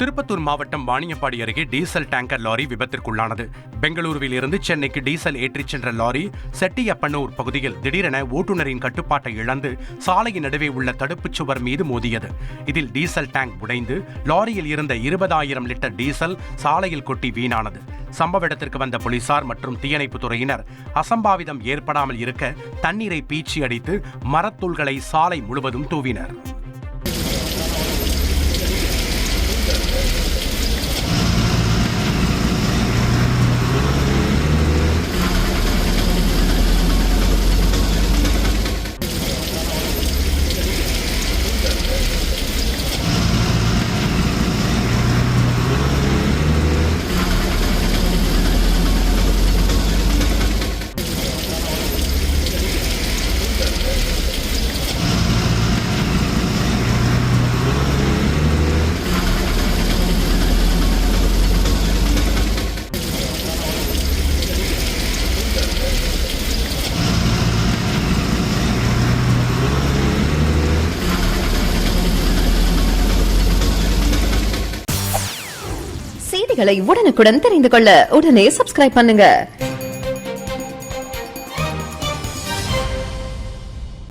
திருப்பத்தூர் மாவட்டம் வாணியம்பாடி அருகே diesel tanker lorry விபத்திற்குள்ளானது. பெங்களூருவில் இருந்து சென்னைக்கு டீசல் ஏற்றிச் சென்ற லாரி செட்டியப்பனூர் பகுதியில் திடீரென ஓட்டுநரின் கட்டுப்பாட்டை இழந்து சாலையின் நடுவே உள்ள தடுப்புச் சுவர் மீது மோதியது. இதில் டீசல் டேங்க் உடைந்து லாரியில் இருந்த 20,000 லிட்டர் டீசல் சாலையில் கொட்டி வீணானது. சம்பவ இடத்திற்கு வந்த போலீசார் மற்றும் தீயணைப்பு துறையினர் அசம்பாவிதம் ஏற்படாமல் இருக்க தண்ணீரை பீச்சி அடித்து மரத்தூள்களை சாலை முழுவதும் தூவினர். செய்திகளை உடனுக்குடன் தெரிந்து கொள்ள உடனே சப்ஸ்கிரைப் பண்ணுங்க.